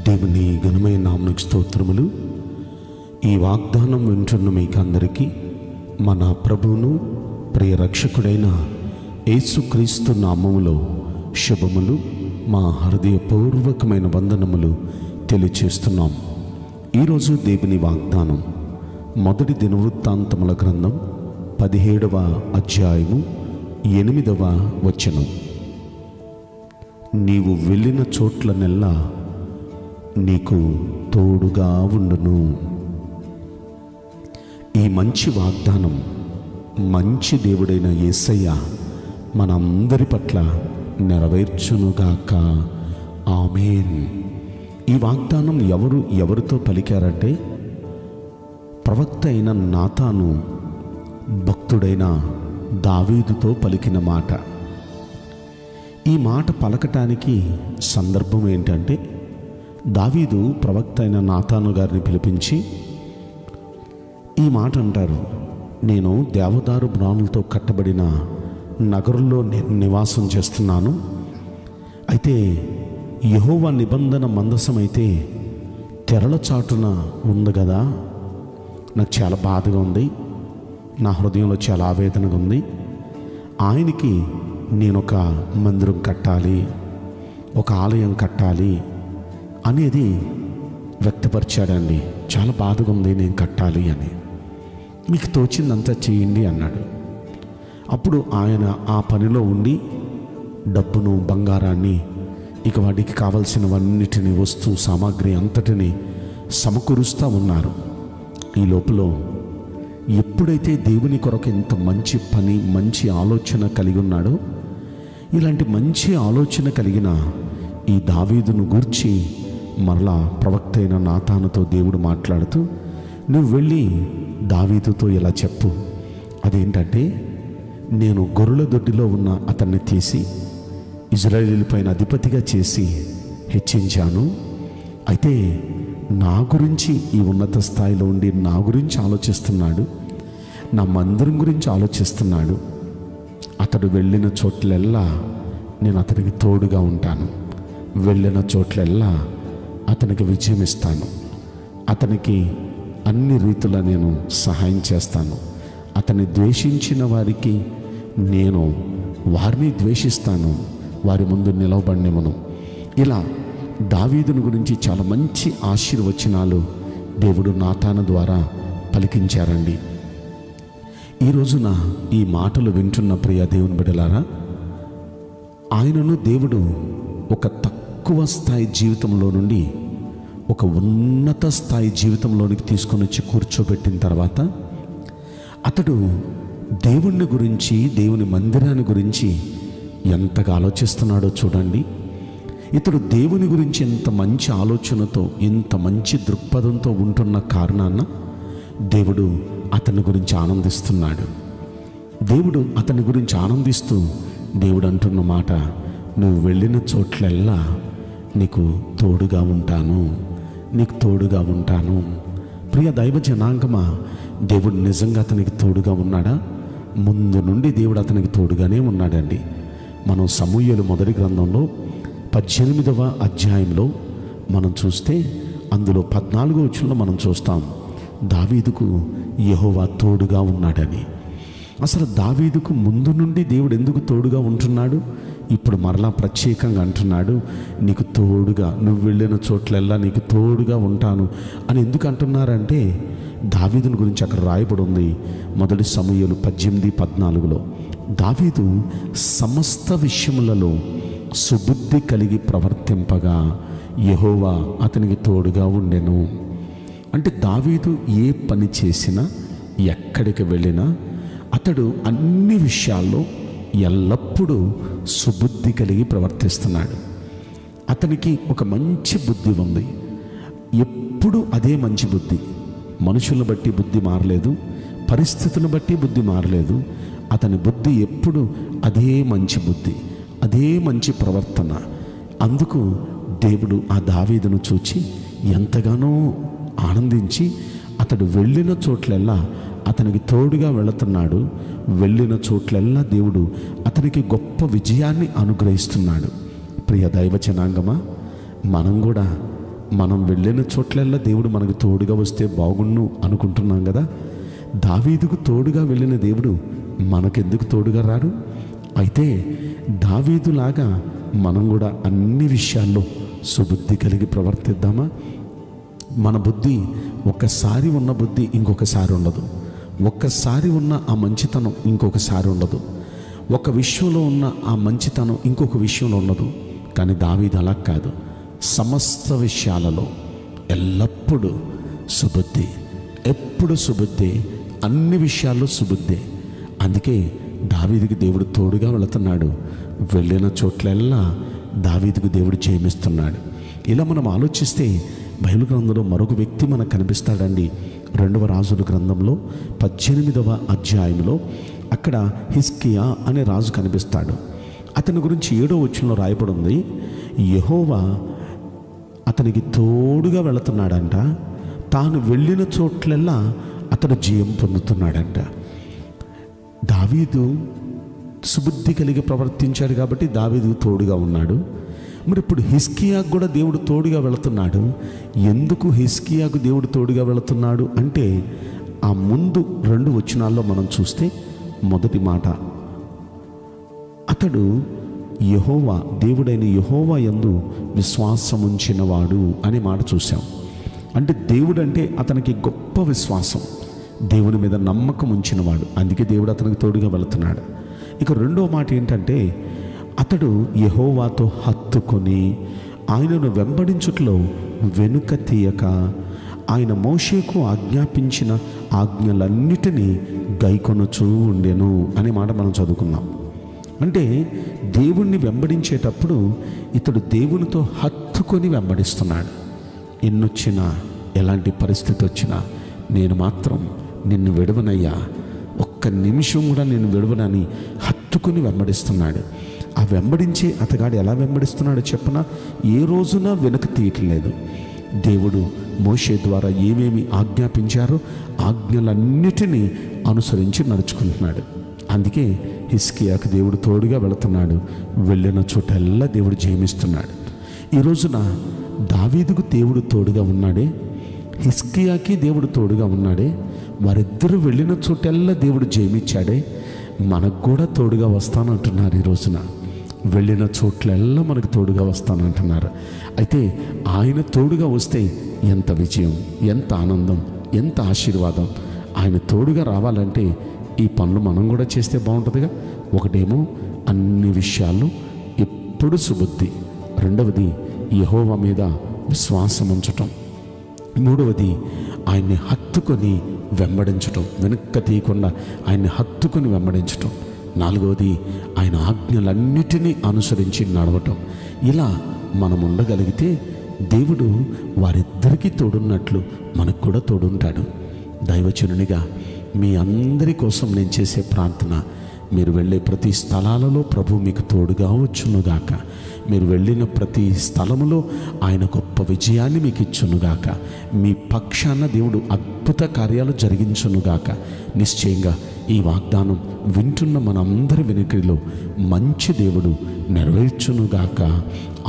దేవుని ఘనమైన నామమునకు స్తోత్రములు. ఈ వాగ్దానం వింటున్న మీకందరికీ మన ప్రభువును ప్రియ రక్షకుడైన యేసుక్రీస్తు నామములో శుభములు, మా హృదయపూర్వకమైన వందనములు తెలియచేస్తున్నాం. ఈరోజు దేవుని వాగ్దానం మొదటి దినవృత్తాంతముల గ్రంథం 17వ అధ్యాయము 8వ వచనం. నీవు వెళ్ళిన చోట్లనెల్లా నీకు తోడుగా ఉండును. ఈ మంచి వాగ్దానం మంచి దేవుడైన యేసయ్య మనందరి పట్ల నెరవేర్చునుగాక. ఆమేన్. ఈ వాగ్దానం ఎవరితో పలికారంటే, ప్రవక్త అయిన నాతాను భక్తుడైన దావీదుతో పలికిన మాట. ఈ మాట పలకటానికి సందర్భం ఏంటంటే, దావీదు ప్రవక్త అయిన నాతాను గారిని పిలిపించి ఈ మాట అంటారు, నేను దేవదారు మ్రాణులతో కట్టబడిన నగరంలో నేను నివాసం చేస్తున్నాను. అయితే యెహోవా నిబంధన మందసం అయితే తెరల చాటున ఉంది కదా, నాకు చాలా బాధగా ఉంది, నా హృదయంలో చాలా ఆవేదనగా ఉంది. ఆయనకి నేను ఒక మందిరం కట్టాలి, ఒక ఆలయం కట్టాలి అనేది వ్యక్తపరిచాడండి. చాలా బాధగా ఉంది, నేను కట్టాలి అని. మీకు తోచిందంతా చేయండి అన్నాడు. అప్పుడు ఆయన ఆ పనిలో ఉండి డబ్బును, బంగారాన్ని, ఇక వాటికి కావలసినవన్నిటిని, వస్తు సామాగ్రి అంతటిని సమకూరుస్తూ ఉన్నారు. ఈ లోపల ఎప్పుడైతే దేవుని కొరకు ఇంత మంచి పని, మంచి ఆలోచన కలిగి ఉన్నాడో, ఇలాంటి మంచి ఆలోచన కలిగిన ఈ దావీదును గూర్చి మరలా ప్రవక్త అయిన నాతానుతో దేవుడు మాట్లాడుతూ, నువ్వు వెళ్ళి దావీదుతో ఇలా చెప్పు. అదేంటంటే, నేను గొర్రెల దొడ్డిలో ఉన్న అతన్ని తీసి ఇజ్రాయేలు పైన అధిపతిగా చేసి హెచ్చించాను. అయితే నా గురించి ఈ ఉన్నత స్థాయిలో ఉండి నా గురించి ఆలోచిస్తున్నాడు, నా మందిరం గురించి ఆలోచిస్తున్నాడు. అతడు వెళ్ళిన చోట్లెల్లా నేను అతనికి తోడుగా ఉంటాను. వెళ్ళిన చోట్లెల్లా అతనికి విజయం ఇస్తాను. అతనికి అన్ని రీతుల నేను సహాయం చేస్తాను. అతన్ని ద్వేషించిన వారికి నేను వారిని ద్వేషిస్తాను, వారి ముందు నిలవబడినెమను. ఇలా దావీదుని గురించి చాలా మంచి ఆశీర్వచనాలు దేవుడు నాతాను ద్వారా పలికించారండి. ఈ రోజున ఈ మాటలు వింటున్న ప్రియ దేవుని బిడ్డలారా, ఆయనను దేవుడు ఒక తక్కువ స్థాయి జీవితంలో నుండి ఒక ఉన్నత స్థాయి జీవితంలోనికి తీసుకొని వచ్చి కూర్చోబెట్టిన తర్వాత, అతడు దేవుని గురించి, దేవుని మందిరాన్ని గురించి ఎంతగా ఆలోచిస్తున్నాడో చూడండి. ఇతడు దేవుని గురించి ఎంత మంచి ఆలోచనతో, ఎంత మంచి దృక్పథంతో ఉంటున్న కారణాన దేవుడు అతని గురించి ఆనందిస్తున్నాడు. దేవుడు అతని గురించి ఆనందిస్తూ దేవుడు అంటున్న మాట, నువ్వు వెళ్ళిన చోట్లెల్లా నీకు తోడుగా ఉంటాను, నీకు తోడుగా ఉంటాను. ప్రియ దైవ జనాంగమా, దేవుడు నిజంగా అతనికి తోడుగా ఉన్నాడా? ముందు నుండి దేవుడు అతనికి తోడుగానే ఉన్నాడండి. మనం సమూయేలు మొదటి గ్రంథంలో 18వ అధ్యాయంలో మనం చూస్తే, అందులో 14వ వచనంలో మనం చూస్తాం, దావీదుకు యెహోవా తోడుగా ఉన్నాడని. అసలు దావీదుకు ముందు నుండి దేవుడు ఎందుకు తోడుగా ఉంటున్నాడు? ఇప్పుడు మరలా ప్రత్యేకంగా అంటున్నాడు, నీకు తోడుగా, నువ్వు వెళ్ళిన చోట్లెల్లా నీకు తోడుగా ఉంటాను అని ఎందుకు అంటున్నారంటే, దావీదుని గురించి అక్కడ రాయబడి ఉంది. మొదటి సమూయేలు 18:14లో దావీదు సమస్త విషయములలో సుబుద్ధి కలిగి ప్రవర్తింపగా యెహోవా అతనికి తోడుగా ఉండెను. అంటే దావీదు ఏ పని చేసినా, ఎక్కడికి వెళ్ళినా అతడు అన్ని విషయాల్లో ఎల్లప్పుడూ సుబుద్ధి కలిగి ప్రవర్తిస్తున్నాడు. అతనికి ఒక మంచి బుద్ధి ఉంది, ఎప్పుడు అదే మంచి బుద్ధి. మనుషులను బట్టి బుద్ధి మారలేదు, పరిస్థితులను బట్టి బుద్ధి మారలేదు. అతని బుద్ధి ఎప్పుడు అదే మంచి బుద్ధి, అదే మంచి ప్రవర్తన. అందుకు దేవుడు ఆ దావీదును చూచి ఎంతగానో ఆనందించి, అతడు వెళ్ళిన చోట్లెల్లా అతనికి తోడుగా వెళుతున్నాడు. వెళ్ళిన చోట్లెల్లా దేవుడు అతనికి గొప్ప విజయాన్ని అనుగ్రహిస్తున్నాడు. ప్రియ దైవ జనాంగమా, మనం కూడా మనం వెళ్ళిన చోట్లల్లా దేవుడు మనకు తోడుగా వస్తే బాగుండు అనుకుంటున్నాం కదా. దావీదుకు తోడుగా వెళ్ళిన దేవుడు మనకెందుకు తోడుగా రాడు? అయితే దావీదులాగా మనం కూడా అన్ని విషయాల్లో సుబుద్ధి కలిగి ప్రవర్తిద్దామా? మన బుద్ధి ఒక్కసారి ఉన్న బుద్ధి ఇంకొకసారి ఉండదు. ఒక్కసారి ఉన్న ఆ మంచితనం ఇంకొకసారి ఉండదు. ఒక విషయంలో ఉన్న ఆ మంచితనం ఇంకొక విషయంలో ఉండదు. కానీ దావీదు అలా కాదు. సమస్త విషయాలలో ఎల్లప్పుడూ సుబుద్ధి, ఎప్పుడు సుబుద్ధి, అన్ని విషయాల్లో సుబుద్ధి. అందుకే దావీదుకి దేవుడు తోడుగా వెళుతున్నాడు. వెళ్ళిన చోట్లల్లా దావీదుకు దేవుడు జయమిస్తున్నాడు. ఇలా మనం ఆలోచిస్తే బైబిల్ గ్రంథంలో మరొక వ్యక్తి మనకు కనిపిస్తాడండి. 2వ రాజుల గ్రంథంలో 18వ అధ్యాయంలో అక్కడ హిజ్కియా అనే రాజు కనిపిస్తాడు. అతని గురించి 7వ వచనంలో రాయబడి ఉంది, యెహోవా అతనికి తోడుగా వెళుతున్నాడంట. తాను వెళ్ళిన చోట్లల్లా అతడు జయం పొందుతున్నాడంట. దావీదు సుబుద్ధి కలిగి ప్రవర్తించాడు కాబట్టి దావీదు తోడుగా ఉన్నాడు. మరి ఇప్పుడు హిజ్కియాకు కూడా దేవుడు తోడుగా వెళుతున్నాడు. ఎందుకు హిజ్కియాకు దేవుడు తోడుగా వెళుతున్నాడు అంటే ఆ ముందు 2 వచనాల్లో మనం చూస్తే మొదటి మాట, అతడు యెహోవా దేవుడైన యెహోవా యందు విశ్వాసముంచినవాడు అనే మాట చూసాం. అంటే దేవుడు అంటే అతనికి గొప్ప విశ్వాసం, దేవుని మీద నమ్మకం ఉంచినవాడు. అందుకే దేవుడు అతనికి తోడుగా వెళుతున్నాడు. ఇక 2వ మాట ఏంటంటే అతడు యెహోవాతో హత్తుకొని ఆయనను వెంబడించుటలో వెనుక తీయక ఆయన మోషేకు ఆజ్ఞాపించిన ఆజ్ఞలన్నిటినీ గైకొనుచూ ఉండెను అనే మాట మనం చదువుకున్నాం. అంటే దేవుణ్ణి వెంబడించేటప్పుడు ఇతడు దేవునితో హత్తుకొని వెంబడిస్తున్నాడు. ఎన్నొచ్చినా, ఎలాంటి పరిస్థితి వచ్చినా నేను మాత్రం నిన్ను విడవనయ్యా, ఒక్క నిమిషం కూడా నేను విడవనని హత్తుకొని వెంబడిస్తున్నాడు. ఆ వెంబడించే అతగాడు ఎలా వెంబడిస్తున్నాడో చెప్పన, ఏ రోజున వెనుక తీయట్లేదు. దేవుడు మోషే ద్వారా ఏమేమి ఆజ్ఞాపించారో ఆజ్ఞలన్నిటినీ అనుసరించి నడుచుకుంటున్నాడు. అందుకే హిజ్కియాకు దేవుడు తోడుగా వెళుతున్నాడు. వెళ్ళిన చోటల్లా దేవుడు జయమిస్తున్నాడు. ఈ రోజున దావీదుకు దేవుడు తోడుగా ఉన్నాడే, హిజ్కియాకి దేవుడు తోడుగా ఉన్నాడే, వారిద్దరూ వెళ్ళిన చోటల్లా దేవుడు జయమిచ్చాడే. మనకు కూడా తోడుగా వస్తానంటున్నారు. ఈ రోజున వెళ్ళిన చోట్లల్లా మనకు తోడుగా వస్తానంటున్నారు. అయితే ఆయన తోడుగా వస్తే ఎంత విజయం, ఎంత ఆనందం, ఎంత ఆశీర్వాదం. ఆయన తోడుగా రావాలంటే ఈ పనులు మనం కూడా చేస్తే బాగుంటుందిగా. ఒకటేమో అన్ని విషయాల్లో ఎప్పుడు సుబుద్ధి, 2వది యెహోవా మీద విశ్వాసం ఉంచటం, 3వది ఆయన్ని హత్తుకొని వెంబడించటం, వెనక్కి తీయకుండా ఆయన్ని హత్తుకొని వెంబడించటం, 4వది ఆయన ఆజ్ఞలన్నిటినీ అనుసరించి నడవటం. ఇలా మనం ఉండగలిగితే దేవుడు వారిద్దరికీ తోడున్నట్లు మనకు కూడా తోడుంటాడు. దైవజనునిగా మీ అందరి కోసం నేను చేసే ప్రార్థన, మీరు వెళ్ళే ప్రతి స్థలాలలో ప్రభు మీకు తోడుగా వచ్చునుగాక. మీరు వెళ్ళిన ప్రతి స్థలములో ఆయన గొప్ప విజయాన్ని మీకు ఇచ్చునుగాక. మీ పక్షాన దేవుడు అద్భుత కార్యాలు జరిగించునుగాక. నిశ్చయంగా ఈ వాగ్దానం వింటున్న మనందరి వెనుకలో మంచి దేవుడు నెరవేర్చునుగాక.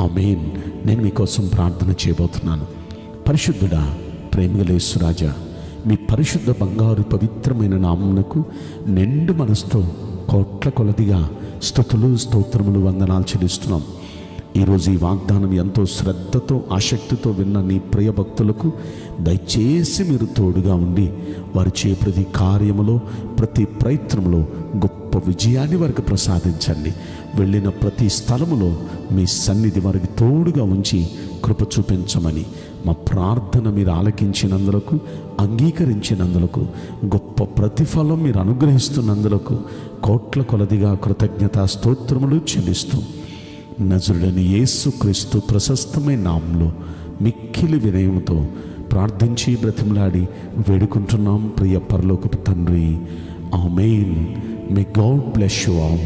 ఆమేన్. నేను మీకోసం ప్రార్థన చేయబోతున్నాను. పరిశుద్ధుడా, ప్రేమగల యేసురాజా, మీ పరిశుద్ధ బంగారు పవిత్రమైన నామమునకు నిండు మనసుతో కోట్ల కొలదిగా స్తుతులు, స్తోత్రములు, వందనాలు చెల్లిస్తున్నాం. ఈరోజు ఈ వాగ్దానం ఎంతో శ్రద్ధతో, ఆసక్తితో విన్న నీ ప్రియ భక్తులకు దయచేసి మీరు తోడుగా ఉండి వారి చే ప్రతి కార్యములో, ప్రతి ప్రయత్నంలో గొప్ప విజయాన్ని వారికి ప్రసాదించండి. వెళ్ళిన ప్రతి స్థలములో మీ సన్నిధి వారికి తోడుగా ఉంచి కృప చూపించమని మా ప్రార్థన మీరు ఆలకించినందులకు, అంగీకరించినందులకు, గొప్ప ప్రతిఫలం మీరు అనుగ్రహిస్తున్నందులకు కోట్ల కొలదిగా కృతజ్ఞతా స్తోత్రములు చెల్లిస్తూ నజరుడైన యేసుక్రీస్తు ప్రశస్తమైన నామములో మిక్కిలి వినయముతో ప్రార్థించి బ్రతిమలాడి వేడుకుంటున్నాం ప్రియ పరలోకపు తండ్రి. Amen. May god bless you all.